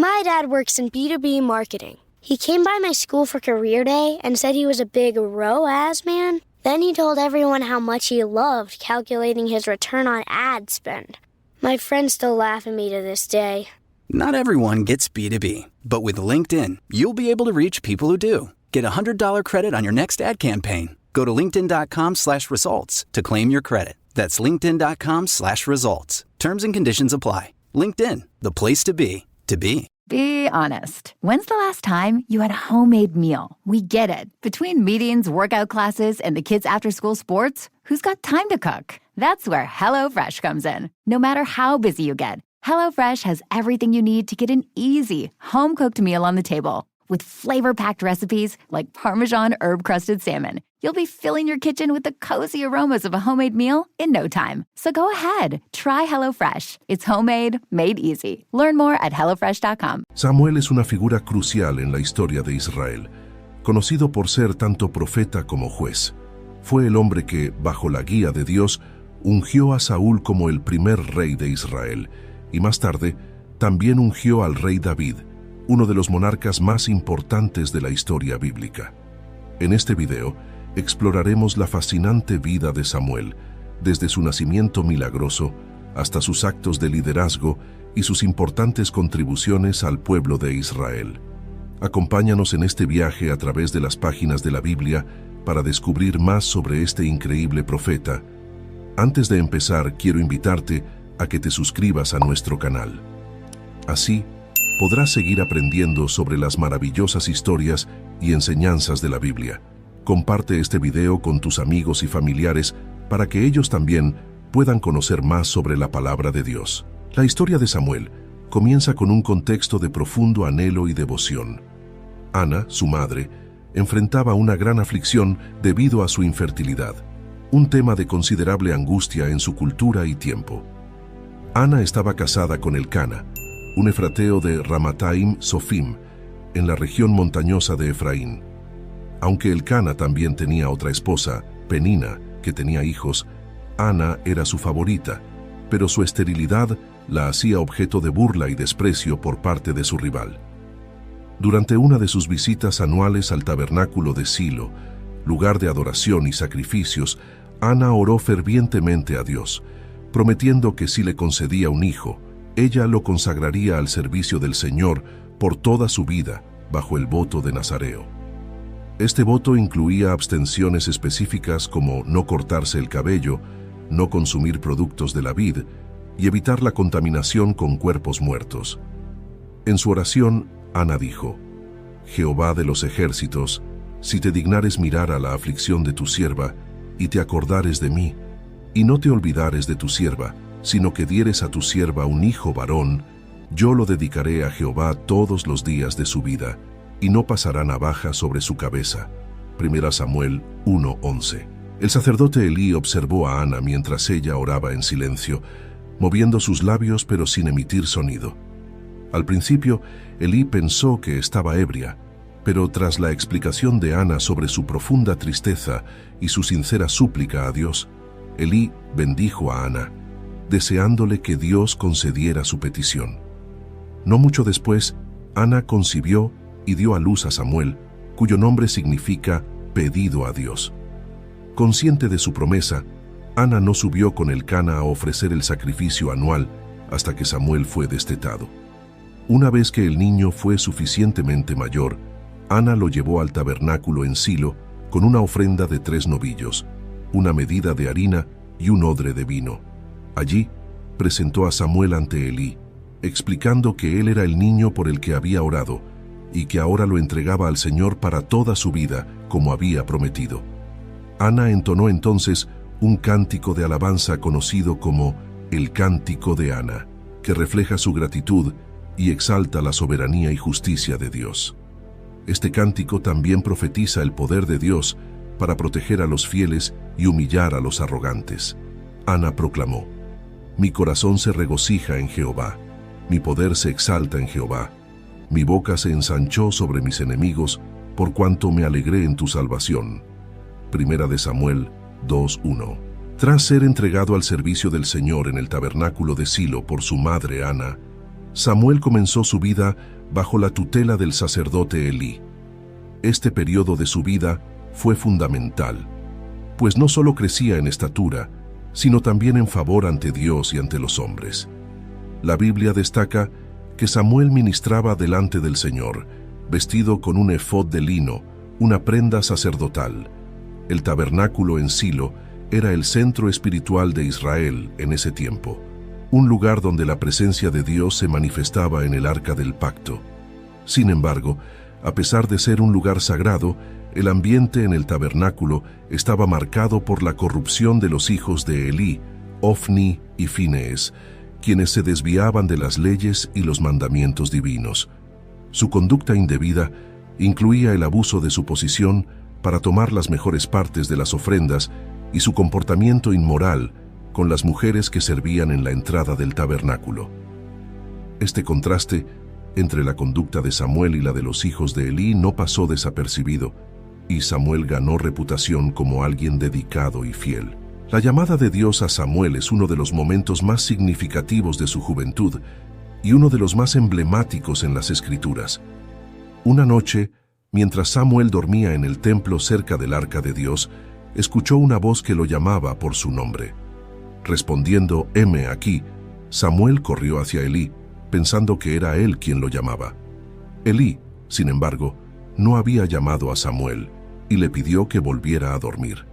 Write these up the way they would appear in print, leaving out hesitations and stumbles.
My dad works in B2B marketing. He came by my school for career day and said he was a big ROAS man. Then he told everyone how much he loved calculating his return on ad spend. My friends still laugh at me to this day. Not everyone gets B2B, but with LinkedIn, you'll be able to reach people who do. Get a $100 credit on your next ad campaign. Go to linkedin.com/results to claim your credit. That's linkedin.com/results. Terms and conditions apply. LinkedIn, the place to be, to be. Be honest. When's the last time you had a homemade meal? We get it. Between meetings, workout classes, and the kids' after-school sports, who's got time to cook? That's where HelloFresh comes in. No matter how busy you get, HelloFresh has everything you need to get an easy, home-cooked meal on the table. With flavor-packed recipes like Parmesan herb-crusted salmon, you'll be filling your kitchen with the cozy aromas of a homemade meal in no time. So go ahead, try HelloFresh. It's homemade, made easy. Learn more at HelloFresh.com. Samuel es una figura crucial en la historia de Israel, conocido por ser tanto profeta como juez. Fue el hombre que, bajo la guía de Dios, ungió a Saúl como el primer rey de Israel, y más tarde también ungió al rey David, uno de los monarcas más importantes de la historia bíblica. En este video, exploraremos la fascinante vida de Samuel, desde su nacimiento milagroso hasta sus actos de liderazgo y sus importantes contribuciones al pueblo de Israel. Acompáñanos en este viaje a través de las páginas de la Biblia para descubrir más sobre este increíble profeta. Antes de empezar, quiero invitarte a que te suscribas a nuestro canal. Así, podrás seguir aprendiendo sobre las maravillosas historias y enseñanzas de la Biblia. Comparte este video con tus amigos y familiares para que ellos también puedan conocer más sobre la palabra de Dios. La historia de Samuel comienza con un contexto de profundo anhelo y devoción. Ana, su madre, enfrentaba una gran aflicción debido a su infertilidad, un tema de considerable angustia en su cultura y tiempo. Ana estaba casada con Elcana, un efrateo de Ramataim Sofim, en la región montañosa de Efraín. Aunque Elcana también tenía otra esposa, Penina, que tenía hijos, Ana era su favorita, pero su esterilidad la hacía objeto de burla y desprecio por parte de su rival. Durante una de sus visitas anuales al tabernáculo de Silo, lugar de adoración y sacrificios, Ana oró fervientemente a Dios, prometiendo que si le concedía un hijo, ella lo consagraría al servicio del Señor por toda su vida, bajo el voto de Nazareo. Este voto incluía abstenciones específicas como no cortarse el cabello, no consumir productos de la vid y evitar la contaminación con cuerpos muertos. En su oración, Ana dijo: Jehová de los ejércitos, si te dignares mirar a la aflicción de tu sierva, y te acordares de mí, y no te olvidares de tu sierva, sino que dieres a tu sierva un hijo varón, yo lo dedicaré a Jehová todos los días de su vida, y no pasará navaja sobre su cabeza. 1 Samuel 1:11. El sacerdote Elí observó a Ana mientras ella oraba en silencio, moviendo sus labios pero sin emitir sonido. Al principio, Elí pensó que estaba ebria, pero tras la explicación de Ana sobre su profunda tristeza y su sincera súplica a Dios, Elí bendijo a Ana, deseándole que Dios concediera su petición. No mucho después, Ana concibió y dio a luz a Samuel, cuyo nombre significa pedido a Dios. Consciente de su promesa, Ana no subió con Elcana a ofrecer el sacrificio anual hasta que Samuel fue destetado. Una vez que el niño fue suficientemente mayor, Ana lo llevó al tabernáculo en Silo con una ofrenda de 3 novillos, una medida de harina y un odre de vino. Allí, presentó a Samuel ante Elí, explicando que él era el niño por el que había orado y que ahora lo entregaba al Señor para toda su vida, como había prometido. Ana entonó entonces un cántico de alabanza conocido como el Cántico de Ana, que refleja su gratitud y exalta la soberanía y justicia de Dios. Este cántico también profetiza el poder de Dios para proteger a los fieles y humillar a los arrogantes. Ana proclamó: Mi corazón se regocija en Jehová, mi poder se exalta en Jehová. Mi boca se ensanchó sobre mis enemigos, por cuanto me alegré en tu salvación. 1 Samuel 2:1. Tras ser entregado al servicio del Señor en el tabernáculo de Silo por su madre Ana, Samuel comenzó su vida bajo la tutela del sacerdote Elí. Este periodo de su vida fue fundamental, pues no solo crecía en estatura, sino también en favor ante Dios y ante los hombres. La Biblia destaca que Samuel ministraba delante del Señor, vestido con un efod de lino, una prenda sacerdotal. El tabernáculo en Silo era el centro espiritual de Israel en ese tiempo, un lugar donde la presencia de Dios se manifestaba en el arca del pacto. Sin embargo, a pesar de ser un lugar sagrado, el ambiente en el tabernáculo estaba marcado por la corrupción de los hijos de Elí, Ofni y Finees, quienes se desviaban de las leyes y los mandamientos divinos. Su conducta indebida incluía el abuso de su posición para tomar las mejores partes de las ofrendas y su comportamiento inmoral con las mujeres que servían en la entrada del tabernáculo. Este contraste entre la conducta de Samuel y la de los hijos de Elí no pasó desapercibido, y Samuel ganó reputación como alguien dedicado y fiel. La llamada de Dios a Samuel es uno de los momentos más significativos de su juventud y uno de los más emblemáticos en las Escrituras. Una noche, mientras Samuel dormía en el templo cerca del arca de Dios, escuchó una voz que lo llamaba por su nombre. Respondiendo, «Heme aquí», Samuel corrió hacia Elí, pensando que era él quien lo llamaba. Elí, sin embargo, no había llamado a Samuel y le pidió que volviera a dormir.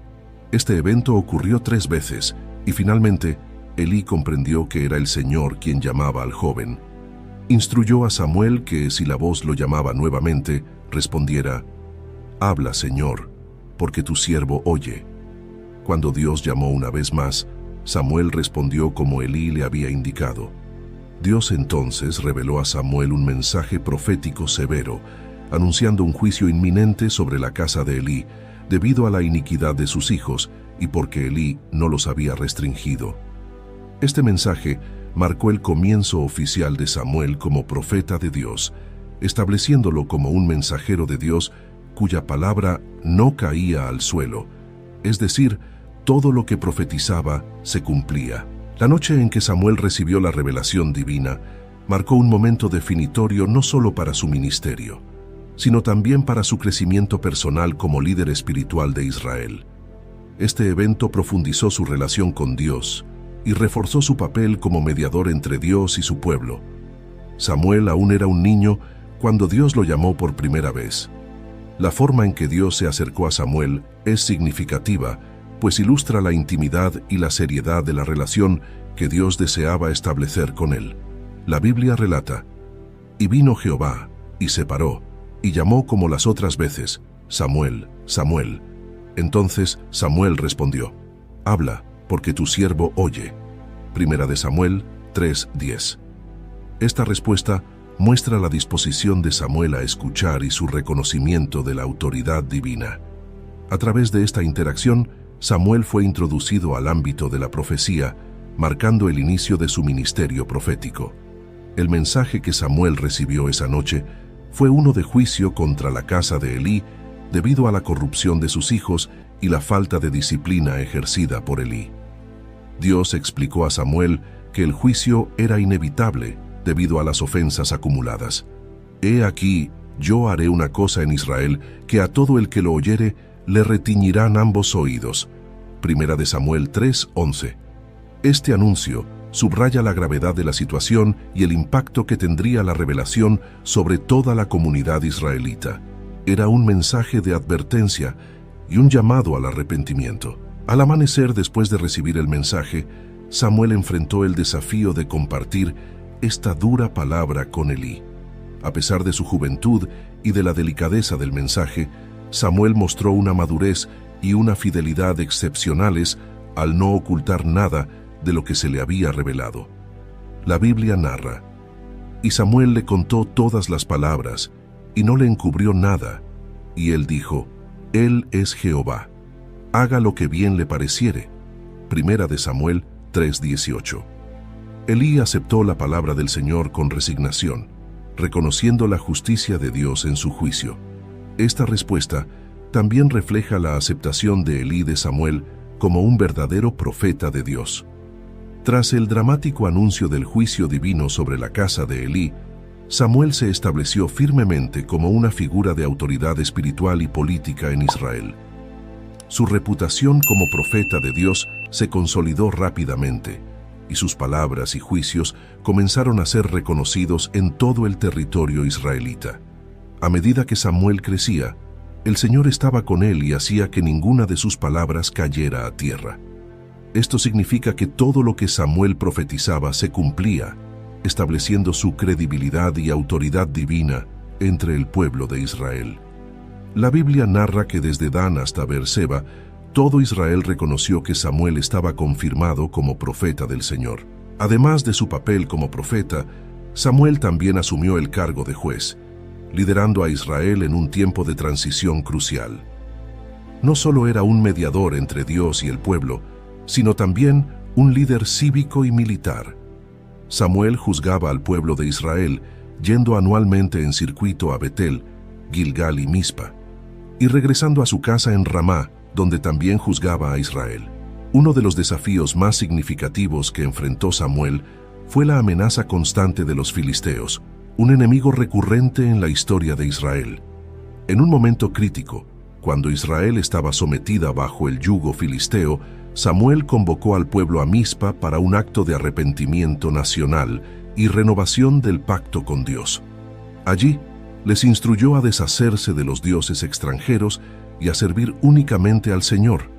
Este evento ocurrió 3 veces y finalmente Elí comprendió que era el Señor quien llamaba al joven. Instruyó a Samuel que si la voz lo llamaba nuevamente, respondiera, «Habla, Señor, porque tu siervo oye». Cuando Dios llamó una vez más, Samuel respondió como Elí le había indicado. Dios entonces reveló a Samuel un mensaje profético severo, anunciando un juicio inminente sobre la casa de Elí, debido a la iniquidad de sus hijos y porque Elí no los había restringido. Este mensaje marcó el comienzo oficial de Samuel como profeta de Dios, estableciéndolo como un mensajero de Dios cuya palabra no caía al suelo, es decir, todo lo que profetizaba se cumplía. La noche en que Samuel recibió la revelación divina marcó un momento definitorio no solo para su ministerio, sino también para su crecimiento personal como líder espiritual de Israel. Este evento profundizó su relación con Dios y reforzó su papel como mediador entre Dios y su pueblo. Samuel aún era un niño cuando Dios lo llamó por primera vez. La forma en que Dios se acercó a Samuel es significativa, pues ilustra la intimidad y la seriedad de la relación que Dios deseaba establecer con él. La Biblia relata, «Y vino Jehová, y se paró, y llamó como las otras veces, Samuel, Samuel». Entonces Samuel respondió, «Habla, porque tu siervo oye». Primera de Samuel 3:10. Esta respuesta muestra la disposición de Samuel a escuchar y su reconocimiento de la autoridad divina. A través de esta interacción, Samuel fue introducido al ámbito de la profecía, marcando el inicio de su ministerio profético. El mensaje que Samuel recibió esa noche fue uno de juicio contra la casa de Elí debido a la corrupción de sus hijos y la falta de disciplina ejercida por Elí. Dios explicó a Samuel que el juicio era inevitable debido a las ofensas acumuladas. «He aquí, yo haré una cosa en Israel que a todo el que lo oyere le retiñirán ambos oídos». Primera de Samuel 3:11. Este anuncio subraya la gravedad de la situación y el impacto que tendría la revelación sobre toda la comunidad israelita. Era un mensaje de advertencia y un llamado al arrepentimiento. Al amanecer, después de recibir el mensaje, Samuel enfrentó el desafío de compartir esta dura palabra con Elí. A pesar de su juventud y de la delicadeza del mensaje, Samuel mostró una madurez y una fidelidad excepcionales al no ocultar nada de lo que se le había revelado. La Biblia narra, «Y Samuel le contó todas las palabras, y no le encubrió nada, y él dijo, Él es Jehová, haga lo que bien le pareciere». Primera de Samuel 3:18. Elí aceptó la palabra del Señor con resignación, reconociendo la justicia de Dios en su juicio. Esta respuesta también refleja la aceptación de Elí de Samuel como un verdadero profeta de Dios. Tras el dramático anuncio del juicio divino sobre la casa de Elí, Samuel se estableció firmemente como una figura de autoridad espiritual y política en Israel. Su reputación como profeta de Dios se consolidó rápidamente, y sus palabras y juicios comenzaron a ser reconocidos en todo el territorio israelita. A medida que Samuel crecía, el Señor estaba con él y hacía que ninguna de sus palabras cayera a tierra. Esto significa que todo lo que Samuel profetizaba se cumplía, estableciendo su credibilidad y autoridad divina entre el pueblo de Israel. La Biblia narra que desde Dan hasta Beerseba, todo Israel reconoció que Samuel estaba confirmado como profeta del Señor. Además de su papel como profeta, Samuel también asumió el cargo de juez, liderando a Israel en un tiempo de transición crucial. No solo era un mediador entre Dios y el pueblo, sino también un líder cívico y militar. Samuel juzgaba al pueblo de Israel, yendo anualmente en circuito a Betel, Gilgal y Mispa, y regresando a su casa en Ramá, donde también juzgaba a Israel. Uno de los desafíos más significativos que enfrentó Samuel fue la amenaza constante de los filisteos, un enemigo recurrente en la historia de Israel. En un momento crítico, cuando Israel estaba sometida bajo el yugo filisteo, Samuel convocó al pueblo a Mispa para un acto de arrepentimiento nacional y renovación del pacto con Dios. Allí, les instruyó a deshacerse de los dioses extranjeros y a servir únicamente al Señor.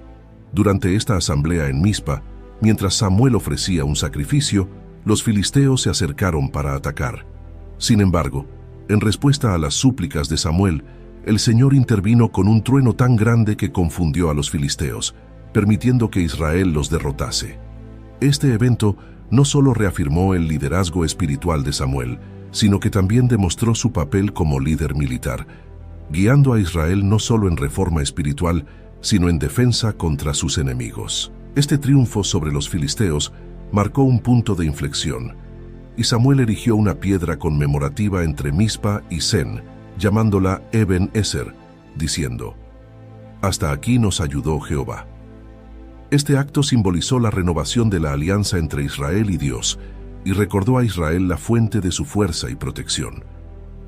Durante esta asamblea en Mispa, mientras Samuel ofrecía un sacrificio, los filisteos se acercaron para atacar. Sin embargo, en respuesta a las súplicas de Samuel, el Señor intervino con un trueno tan grande que confundió a los filisteos, permitiendo que Israel los derrotase. Este evento no solo reafirmó el liderazgo espiritual de Samuel, sino que también demostró su papel como líder militar, guiando a Israel no solo en reforma espiritual, sino en defensa contra sus enemigos. Este triunfo sobre los filisteos marcó un punto de inflexión, y Samuel erigió una piedra conmemorativa entre Mispa y Sen, llamándola Eben Ezer, diciendo: «Hasta aquí nos ayudó Jehová». Este acto simbolizó la renovación de la alianza entre Israel y Dios, y recordó a Israel la fuente de su fuerza y protección.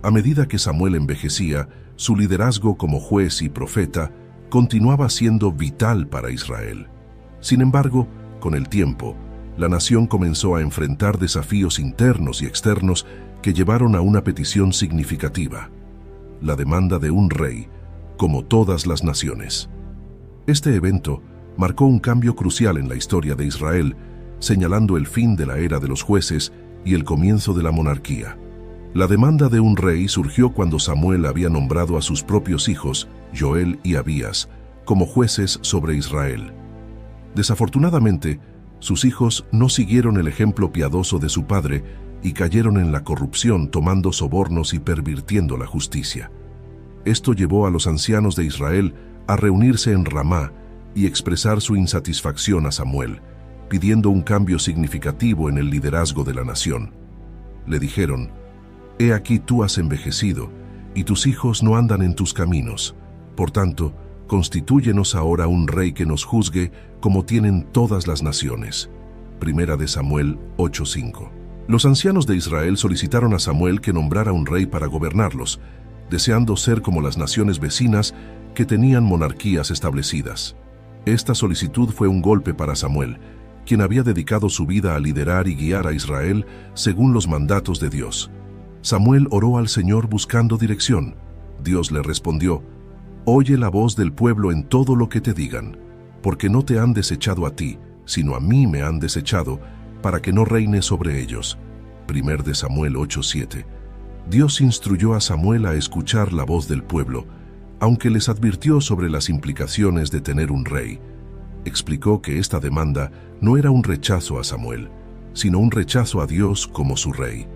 A medida que Samuel envejecía, su liderazgo como juez y profeta continuaba siendo vital para Israel. Sin embargo, con el tiempo, la nación comenzó a enfrentar desafíos internos y externos que llevaron a una petición significativa: la demanda de un rey, como todas las naciones. Este evento marcó un cambio crucial en la historia de Israel, señalando el fin de la era de los jueces y el comienzo de la monarquía. La demanda de un rey surgió cuando Samuel había nombrado a sus propios hijos, Joel y Abías, como jueces sobre Israel. Desafortunadamente, sus hijos no siguieron el ejemplo piadoso de su padre y cayeron en la corrupción, tomando sobornos y pervirtiendo la justicia. Esto llevó a los ancianos de Israel a reunirse en Ramá y expresar su insatisfacción a Samuel, pidiendo un cambio significativo en el liderazgo de la nación. Le dijeron: «He aquí tú has envejecido, y tus hijos no andan en tus caminos. Por tanto, constitúyenos ahora un rey que nos juzgue como tienen todas las naciones». Primera de Samuel 8:5. Los ancianos de Israel solicitaron a Samuel que nombrara un rey para gobernarlos, deseando ser como las naciones vecinas que tenían monarquías establecidas. Esta solicitud fue un golpe para Samuel, quien había dedicado su vida a liderar y guiar a Israel según los mandatos de Dios. Samuel oró al Señor buscando dirección. Dios le respondió: «Oye la voz del pueblo en todo lo que te digan, porque no te han desechado a ti, sino a mí me han desechado, para que no reine sobre ellos». Primer de Samuel 8:7. Dios instruyó a Samuel a escuchar la voz del pueblo, aunque les advirtió sobre las implicaciones de tener un rey. Explicó que esta demanda no era un rechazo a Samuel, sino un rechazo a Dios como su rey.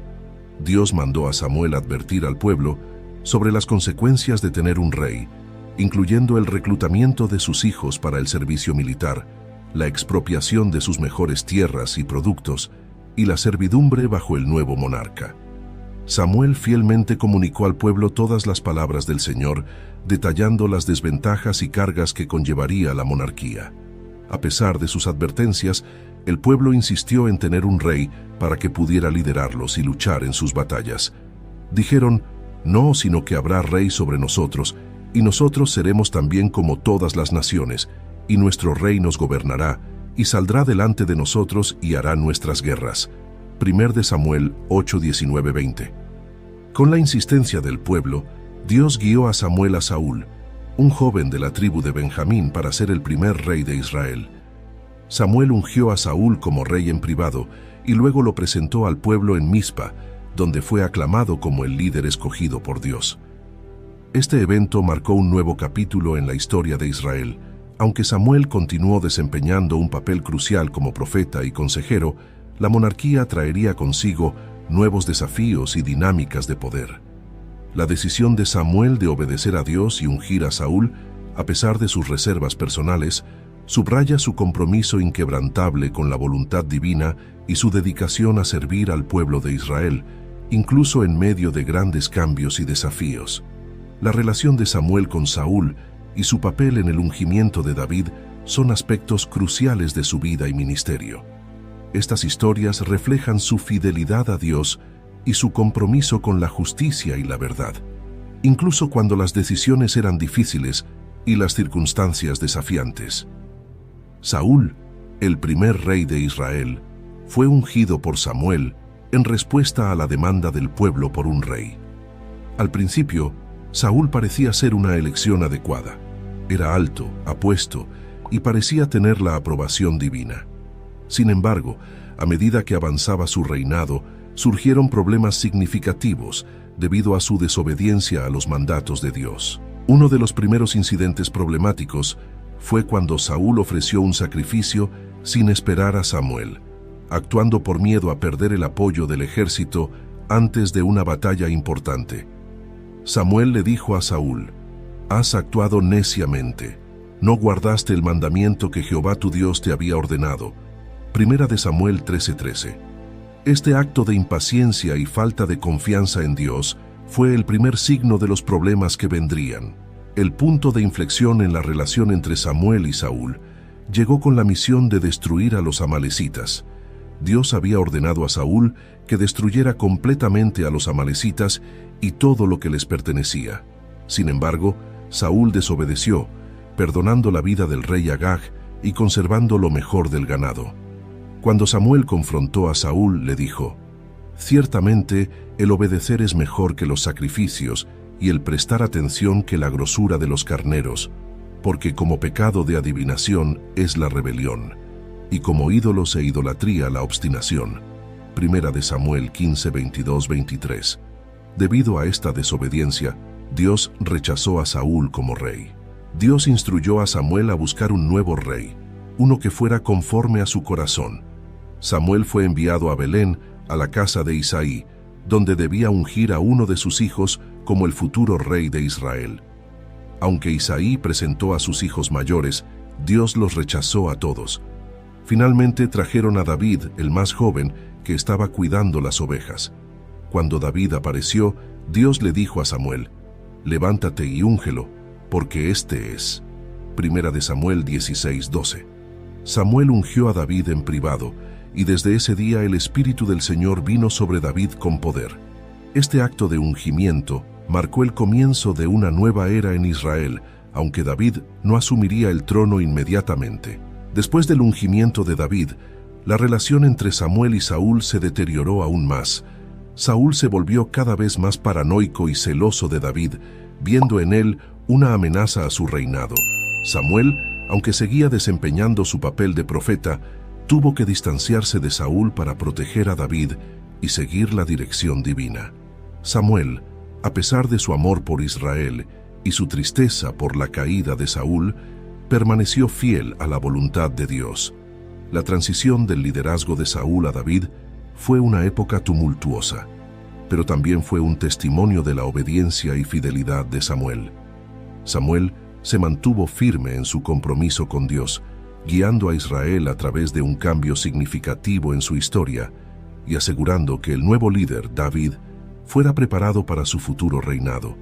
Dios mandó a Samuel advertir al pueblo sobre las consecuencias de tener un rey, incluyendo el reclutamiento de sus hijos para el servicio militar, la expropiación de sus mejores tierras y productos, y la servidumbre bajo el nuevo monarca. Samuel fielmente comunicó al pueblo todas las palabras del Señor, detallando las desventajas y cargas que conllevaría la monarquía. A pesar de sus advertencias, El pueblo insistió en tener un rey para que pudiera liderarlos y luchar en sus batallas. Dijeron, no, sino que habrá rey sobre nosotros, y nosotros seremos también como todas las naciones, y nuestro rey nos gobernará, y saldrá delante de nosotros y hará nuestras guerras. 1 Samuel 8:19-20. Con la insistencia del pueblo, Dios guió a Samuel a Saúl, un joven de la tribu de Benjamín, para ser el primer rey de Israel. Samuel ungió a Saúl como rey en privado y luego lo presentó al pueblo en Mizpa, donde fue aclamado como el líder escogido por Dios. Este evento marcó un nuevo capítulo en la historia de Israel. Aunque Samuel continuó desempeñando un papel crucial como profeta y consejero, la monarquía traería consigo nuevos desafíos y dinámicas de poder. La decisión de Samuel de obedecer a Dios y ungir a Saúl, a pesar de sus reservas personales, subraya su compromiso inquebrantable con la voluntad divina y su dedicación a servir al pueblo de Israel, incluso en medio de grandes cambios y desafíos. La relación de Samuel con Saúl y su papel en el ungimiento de David son aspectos cruciales de su vida y ministerio. Estas historias reflejan su fidelidad a Dios y su compromiso con la justicia y la verdad, incluso cuando las decisiones eran difíciles y las circunstancias desafiantes. Saúl, el primer rey de Israel, fue ungido por Samuel en respuesta a la demanda del pueblo por un rey. Al principio, Saúl parecía ser una elección adecuada. Era alto, apuesto y parecía tener la aprobación divina. Sin embargo, a medida que avanzaba su reinado, surgieron problemas significativos debido a su desobediencia a los mandatos de Dios. Uno de los primeros incidentes problemáticos fue cuando Saúl ofreció un sacrificio sin esperar a Samuel, actuando por miedo a perder el apoyo del ejército antes de una batalla importante. Samuel le dijo a Saúl, «Has actuado neciamente, no guardaste el mandamiento que Jehová tu Dios te había ordenado». 1 Samuel 13:13. Este acto de impaciencia y falta de confianza en Dios fue el primer signo de los problemas que vendrían. El punto de inflexión en la relación entre Samuel y Saúl llegó con la misión de destruir a los amalecitas. Dios había ordenado a Saúl que destruyera completamente a los amalecitas y todo lo que les pertenecía. Sin embargo, Saúl desobedeció, perdonando la vida del rey Agag y conservando lo mejor del ganado. Cuando Samuel confrontó a Saúl, le dijo, «Ciertamente, el obedecer es mejor que los sacrificios y el prestar atención que la grosura de los carneros, porque como pecado de adivinación es la rebelión, y como ídolos e idolatría la obstinación». 1 Samuel 15, 22, 23. Debido a esta desobediencia, Dios rechazó a Saúl como rey. Dios instruyó a Samuel a buscar un nuevo rey, uno que fuera conforme a su corazón. Samuel fue enviado a Belén, a la casa de Isaí, donde debía ungir a uno de sus hijos como el futuro rey de Israel. Aunque Isaí presentó a sus hijos mayores, Dios los rechazó a todos. Finalmente trajeron a David, el más joven, que estaba cuidando las ovejas. Cuando David apareció, Dios le dijo a Samuel, «Levántate y úngelo, porque este es». 1 Samuel 16:12. Samuel ungió a David en privado, y desde ese día el Espíritu del Señor vino sobre David con poder. Este acto de ungimiento marcó el comienzo de una nueva era en Israel, aunque David no asumiría el trono inmediatamente. Después del ungimiento de David, la relación entre Samuel y Saúl se deterioró aún más. Saúl se volvió cada vez más paranoico y celoso de David, viendo en él una amenaza a su reinado. Samuel, aunque seguía desempeñando su papel de profeta, tuvo que distanciarse de Saúl para proteger a David y seguir la dirección divina. Samuel, a pesar de su amor por Israel y su tristeza por la caída de Saúl, permaneció fiel a la voluntad de Dios. La transición del liderazgo de Saúl a David fue una época tumultuosa, pero también fue un testimonio de la obediencia y fidelidad de Samuel. Samuel se mantuvo firme en su compromiso con Dios, guiando a Israel a través de un cambio significativo en su historia y asegurando que el nuevo líder, David, fuera preparado para su futuro reinado.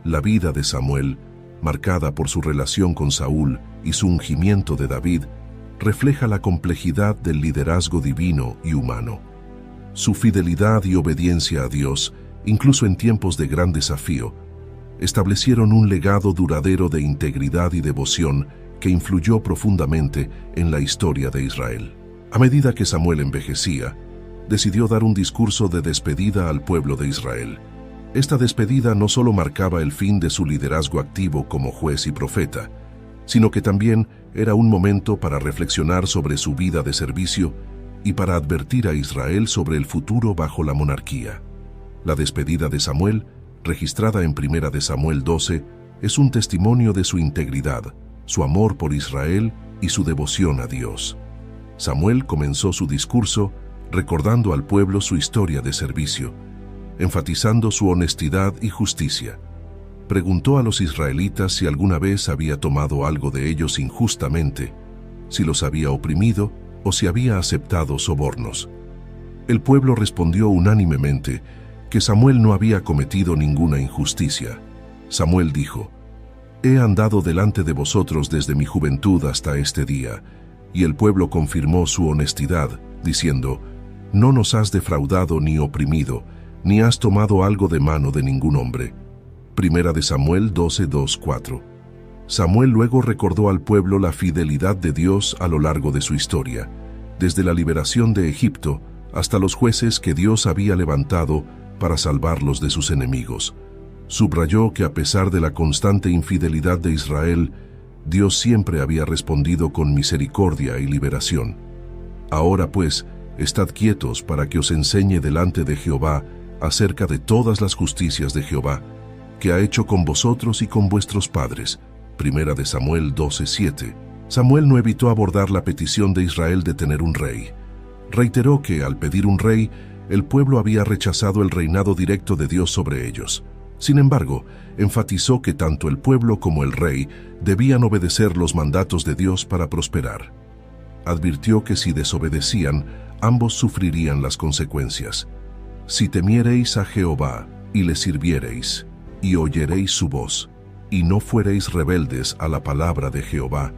La vida de Samuel, marcada por su relación con Saúl y su ungimiento de David, refleja la complejidad del liderazgo divino y humano. Su fidelidad y obediencia a Dios, incluso en tiempos de gran desafío, establecieron un legado duradero de integridad y devoción que influyó profundamente en la historia de Israel. A medida que Samuel envejecía, decidió dar un discurso de despedida al pueblo de Israel. Esta despedida no solo marcaba el fin de su liderazgo activo como juez y profeta, sino que también era un momento para reflexionar sobre su vida de servicio y para advertir a Israel sobre el futuro bajo la monarquía. La despedida de Samuel, registrada en 1 de Samuel 12, es un testimonio de su integridad, su amor por Israel y su devoción a Dios. Samuel comenzó su discurso recordando al pueblo su historia de servicio, enfatizando su honestidad y justicia. Preguntó a los israelitas si alguna vez había tomado algo de ellos injustamente, si los había oprimido o si había aceptado sobornos. El pueblo respondió unánimemente que Samuel no había cometido ninguna injusticia. Samuel dijo: «He andado delante de vosotros desde mi juventud hasta este día», y el pueblo confirmó su honestidad, diciendo: «No nos has defraudado ni oprimido, ni has tomado algo de mano de ningún hombre». 1 de Samuel 12, 2, 4. Samuel luego recordó al pueblo la fidelidad de Dios a lo largo de su historia, desde la liberación de Egipto hasta los jueces que Dios había levantado para salvarlos de sus enemigos. Subrayó que a pesar de la constante infidelidad de Israel, Dios siempre había respondido con misericordia y liberación. «Ahora pues, estad quietos para que os enseñe delante de Jehová acerca de todas las justicias de Jehová, que ha hecho con vosotros y con vuestros padres». 1 de Samuel 12:7. Samuel no evitó abordar la petición de Israel de tener un rey. Reiteró que, al pedir un rey, el pueblo había rechazado el reinado directo de Dios sobre ellos. Sin embargo, enfatizó que tanto el pueblo como el rey debían obedecer los mandatos de Dios para prosperar. Advirtió que si desobedecían, ambos sufrirían las consecuencias. «Si temiereis a Jehová y le sirviereis, y oyereis su voz, y no fuereis rebeldes a la palabra de Jehová,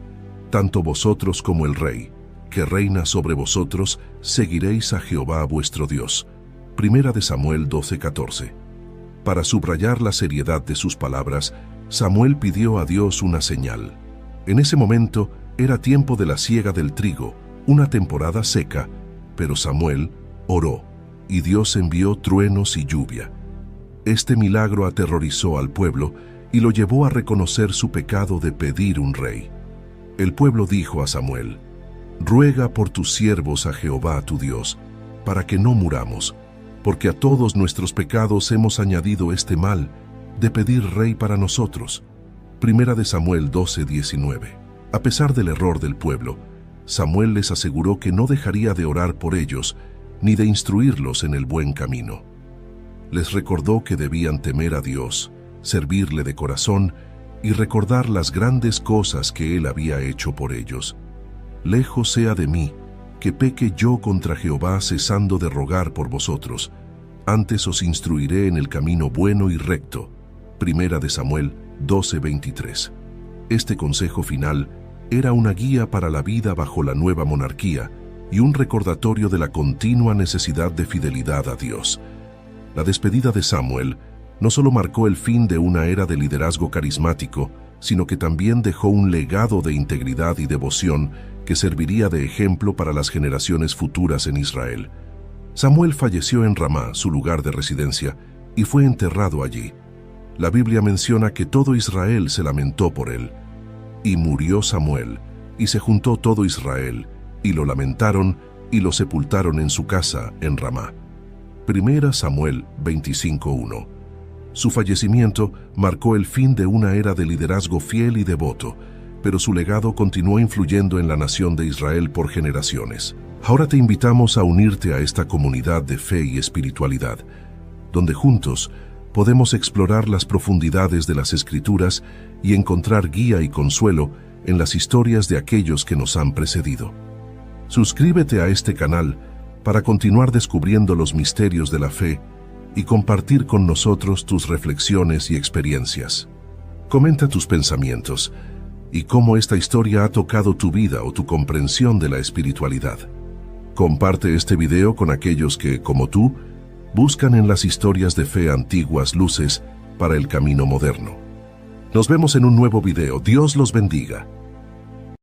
tanto vosotros como el rey, que reina sobre vosotros, seguiréis a Jehová vuestro Dios». 1 de Samuel 12:14. Para subrayar la seriedad de sus palabras, Samuel pidió a Dios una señal. En ese momento era tiempo de la siega del trigo, una temporada seca, pero Samuel oró, y Dios envió truenos y lluvia. Este milagro aterrorizó al pueblo y lo llevó a reconocer su pecado de pedir un rey. El pueblo dijo a Samuel: «Ruega por tus siervos a Jehová tu Dios, para que no muramos, porque a todos nuestros pecados hemos añadido este mal de pedir rey para nosotros». 1 de Samuel 12:19. A pesar del error del pueblo, Samuel les aseguró que no dejaría de orar por ellos ni de instruirlos en el buen camino. Les recordó que debían temer a Dios, servirle de corazón y recordar las grandes cosas que Él había hecho por ellos. «Lejos sea de mí, que peque yo contra Jehová cesando de rogar por vosotros. Antes os instruiré en el camino bueno y recto». 1 de Samuel 12:23. Este consejo final era una guía para la vida bajo la nueva monarquía y un recordatorio de la continua necesidad de fidelidad a Dios. La despedida de Samuel no solo marcó el fin de una era de liderazgo carismático, sino que también dejó un legado de integridad y devoción que serviría de ejemplo para las generaciones futuras en Israel. Samuel falleció en Ramá, su lugar de residencia, y fue enterrado allí. La Biblia menciona que todo Israel se lamentó por él. «Y murió Samuel, y se juntó todo Israel, y lo lamentaron, y lo sepultaron en su casa en Ramá». 1 Samuel 25:1. Su fallecimiento marcó el fin de una era de liderazgo fiel y devoto, pero su legado continuó influyendo en la nación de Israel por generaciones. Ahora te invitamos a unirte a esta comunidad de fe y espiritualidad, donde juntos podemos explorar las profundidades de las Escrituras y encontrar guía y consuelo en las historias de aquellos que nos han precedido. Suscríbete a este canal para continuar descubriendo los misterios de la fe y compartir con nosotros tus reflexiones y experiencias. Comenta tus pensamientos y cómo esta historia ha tocado tu vida o tu comprensión de la espiritualidad. Comparte este video con aquellos que, como tú, buscan en las historias de fe antiguas luces para el camino moderno. Nos vemos en un nuevo video. Dios los bendiga.